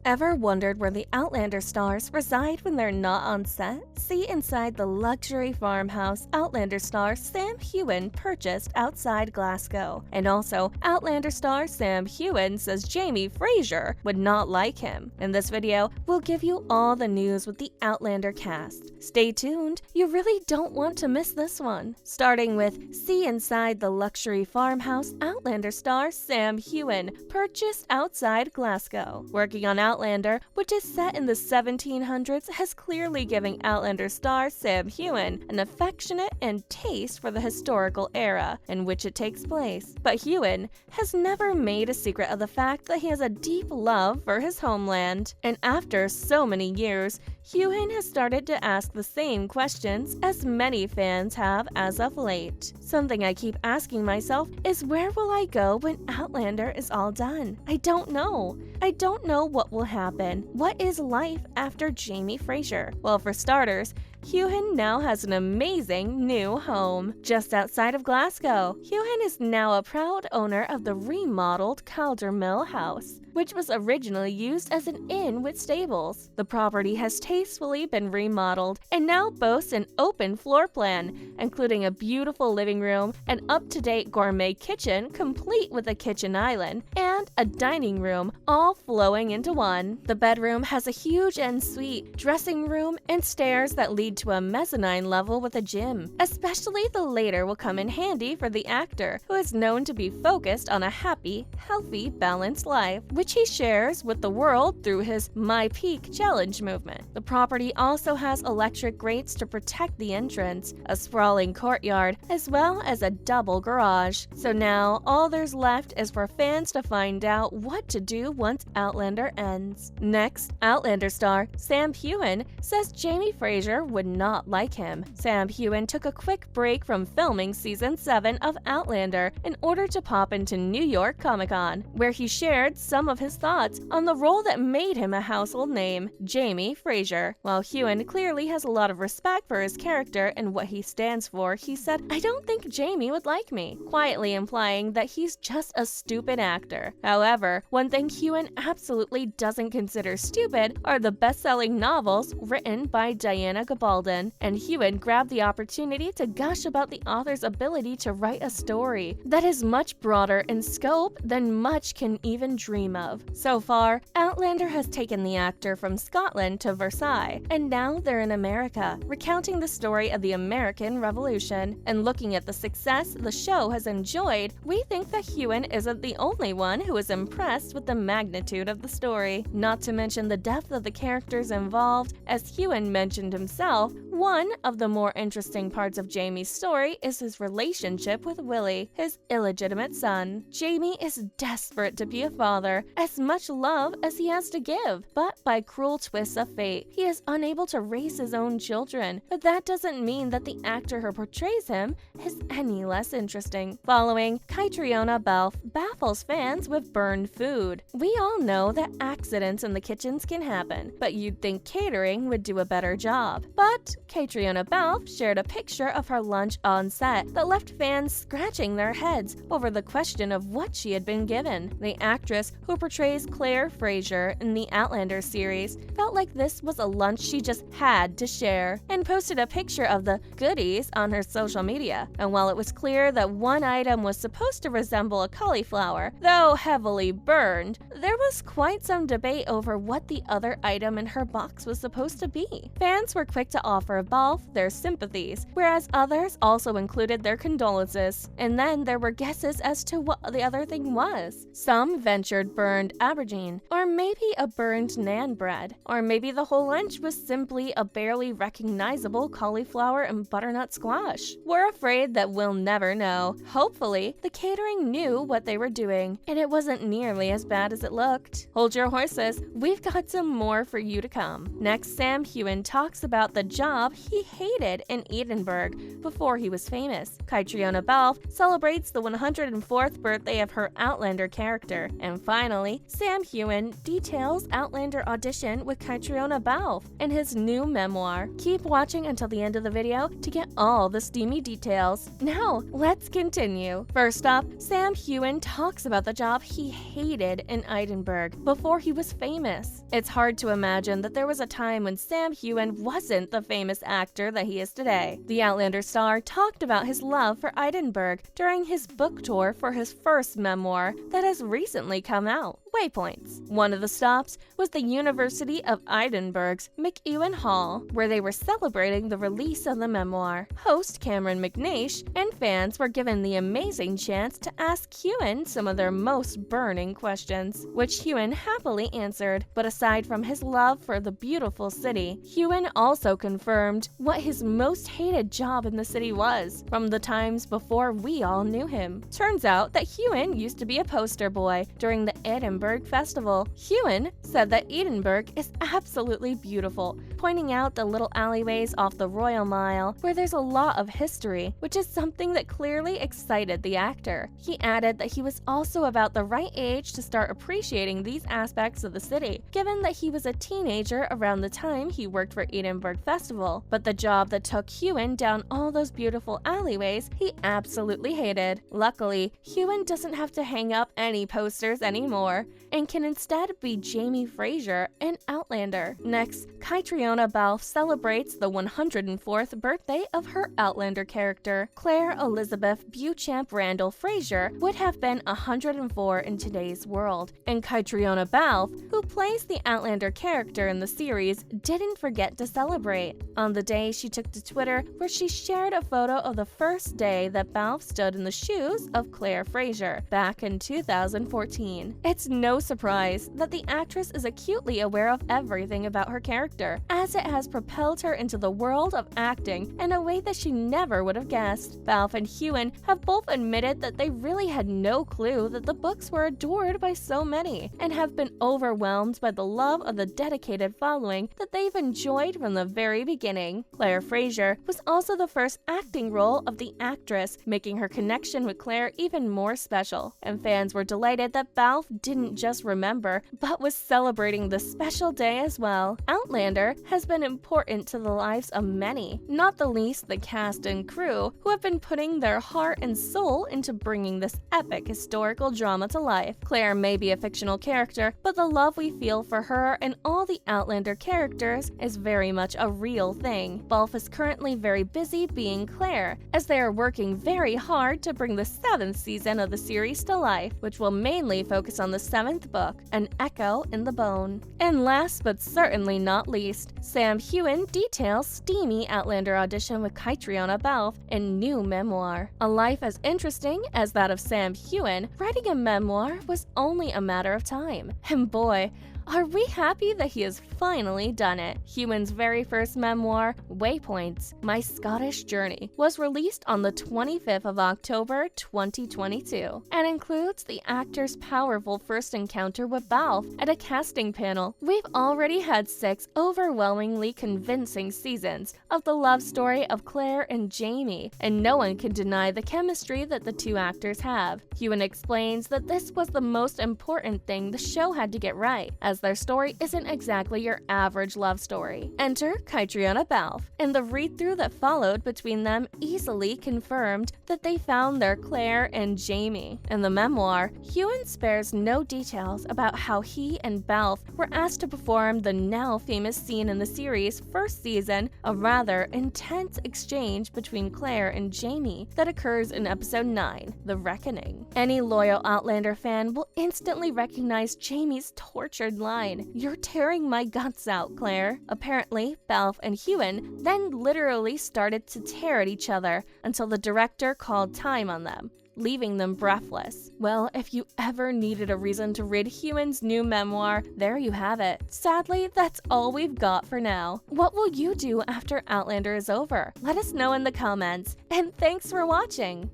Ever wondered where the Outlander stars reside when they're not on set? See inside the luxury farmhouse Outlander star Sam Heughan purchased outside Glasgow. And also, Outlander star Sam Heughan says Jamie Fraser would not like him. In this video, we'll give you all the news with the Outlander cast. Stay tuned, you really don't want to miss this one. Starting with, see inside the luxury farmhouse Outlander star Sam Heughan purchased outside Glasgow. Working on Outlander, which is set in the 1700s, has clearly given Outlander star Sam Heughan an affectionate and taste for the historical era in which it takes place. But Heughan has never made a secret of the fact that he has a deep love for his homeland. And after so many years, Heughan has started to ask the same questions as many fans have as of late. Something I keep asking myself is, where will I go when Outlander is all done? I don't know. I don't know what will happen. What is life after Jamie Fraser? Well, for starters, Heughan now has an amazing new home. Just outside of Glasgow, Heughan is now a proud owner of the remodeled Cawdermill House, which was originally used as an inn with stables. The property has tastefully been remodeled and now boasts an open floor plan, including a beautiful living room, an up-to-date gourmet kitchen complete with a kitchen island, and a dining room, all flowing into one. The bedroom has a huge ensuite, dressing room, and stairs that lead to a mezzanine level with a gym. Especially the later will come in handy for the actor, who is known to be focused on a happy, healthy, balanced life, which he shares with the world through his My Peak Challenge movement. The property also has electric grates to protect the entrance, a sprawling courtyard, as well as a double garage. So now all there's left is for fans to find out what to do once Outlander ends. Next, Outlander star Sam Heughan says Jamie Fraser would not like him. Sam Heughan took a quick break from filming season 7 of Outlander in order to pop into New York Comic-Con, where he shared some of his thoughts on the role that made him a household name, Jamie Fraser. While Heughan clearly has a lot of respect for his character and what he stands for, he said, "I don't think Jamie would like me," quietly implying that he's just a stupid actor. However, one thing Heughan absolutely doesn't consider stupid are the best-selling novels written by Diana Gabaldon, and Heughan grabbed the opportunity to gush about the author's ability to write a story that is much broader in scope than much can even dream of. So far, Outlander has taken the actor from Scotland to Versailles, and now they're in America, recounting the story of the American Revolution. And looking at the success the show has enjoyed, we think that Heughan isn't the only one who is impressed with the magnitude of the story. Not to mention the depth of the characters involved. As Heughan mentioned himself, one of the more interesting parts of Jamie's story is his relationship with Willie, his illegitimate son. Jamie is desperate to be a father, as much love as he has to give, but by cruel twists of fate, he is unable to raise his own children. But that doesn't mean that the actor who portrays him is any less interesting. Following, Caitriona Balfe baffles fans with burned food. We all know that accidents in the kitchens can happen, but you'd think catering would do a better job. But Caitriona Balfe shared a picture of her lunch on set that left fans scratching their heads over the question of what she had been given. The actress who portrays Claire Fraser in the Outlander series felt like this was a lunch she just had to share, and posted a picture of the goodies on her social media. And while it was clear that one item was supposed to resemble a cauliflower, though heavily burned, there was quite some debate over what the other item in her box was supposed to be. Fans were quick to offer Balfe their sympathies, whereas others also included their condolences. And then there were guesses as to what the other thing was. Some ventured burned aubergine, or maybe a burned naan bread, or maybe the whole lunch was simply a barely recognizable cauliflower and butternut squash. We're afraid that we'll never know. Hopefully, the catering knew what they were doing, and it wasn't nearly as bad as it looked. Hold your horses, we've got some more for you to come. Next, Sam Heughan talks about the the job he hated in Edinburgh before he was famous. Caitriona Balfe celebrates the 104th birthday of her Outlander character. And finally, Sam Heughan details Outlander audition with Caitriona Balfe in his new memoir. Keep watching until the end of the video to get all the steamy details. Now, let's continue. First up, Sam Heughan talks about the job he hated in Edinburgh before he was famous. It's hard to imagine that there was a time when Sam Heughan wasn't the famous actor that he is today. The Outlander star talked about his love for Edinburgh during his book tour for his first memoir that has recently come out, Waypoints. One of the stops was the University of Edinburgh's McEwan Hall, where they were celebrating the release of the memoir. Host Cameron McNeish and fans were given the amazing chance to ask Heughan some of their most burning questions, which Heughan happily answered. But aside from his love for the beautiful city, Heughan also confirmed what his most hated job in the city was from the times before we all knew him. Turns out that Heughan used to be a poster boy during the Edinburgh Festival. Heughan said that Edinburgh is absolutely beautiful, pointing out the little alleyways off the Royal Mile where there's a lot of history, which is something that clearly excited the actor. He added that he was also about the right age to start appreciating these aspects of the city, given that he was a teenager around the time he worked for Edinburgh Festival. But the job that took Heughan down all those beautiful alleyways, he absolutely hated. Luckily, Heughan doesn't have to hang up any posters anymore and can instead be Jamie Fraser in Outlander. Next, Caitriona Balfe celebrates the 104th birthday of her Outlander character. Claire Elizabeth Beauchamp Randall Fraser would have been 104 in today's world, and Caitriona Balfe, who plays the Outlander character in the series, didn't forget to celebrate. On the day, she took to Twitter where she shared a photo of the first day that Balfe stood in the shoes of Claire Fraser back in 2014. It's no surprise that the actress is acutely aware of everything about her character, as it has propelled her into the world of acting in a way that she never would have guessed. Balfe and Heughan have both admitted that they really had no clue that the books were adored by so many, and have been overwhelmed by the love of the dedicated following that they've enjoyed from the very beginning. Claire Fraser was also the first acting role of the actress, making her connection with Claire even more special, and fans were delighted that Balfe didn't just remember, but was celebrating the special day as well. Outlander has been important to the lives of many, not the least the cast and crew, who have been putting their heart and soul into bringing this epic historical drama to life. Claire may be a fictional character, but the love we feel for her and all the Outlander characters is very much a real thing. Balfe is currently very busy being Claire, as they are working very hard to bring the 7th season of the series to life, which will mainly focus on the 7th book, An Echo in the Bone. And last but certainly not least, Sam Heughan details steamy Outlander audition with Caitriona Balfe in new memoir. A life as interesting as that of Sam Heughan, writing a memoir was only a matter of time. And boy, are we happy that he has finally done it. Heughan's very first memoir, Waypoints, My Scottish Journey, was released on the 25th of October 2022 and includes the actor's powerful first encounter with Balfe at a casting panel. We've already had 6 overwhelmingly convincing seasons of the love story of Claire and Jamie, and no one can deny the chemistry that the two actors have. Heughan explains that this was the most important thing the show had to get right, as their story isn't exactly your average love story. Enter Caitriona Balfe, and the read-through that followed between them easily confirmed that they found their Claire and Jamie. In the memoir, Heughan spares no details about how he and Balfe were asked to perform the now famous scene in the series' first season, a rather intense exchange between Claire and Jamie that occurs in episode 9, The Reckoning. Any loyal Outlander fan will instantly recognize Jamie's tortured line, "You're tearing my guts out, Claire." Apparently, Balfe and Heughan then literally started to tear at each other until the director called time on them, leaving them breathless. Well, if you ever needed a reason to read Heughan's new memoir, there you have it. Sadly, that's all we've got for now. What will you do after Outlander is over? Let us know in the comments, and thanks for watching!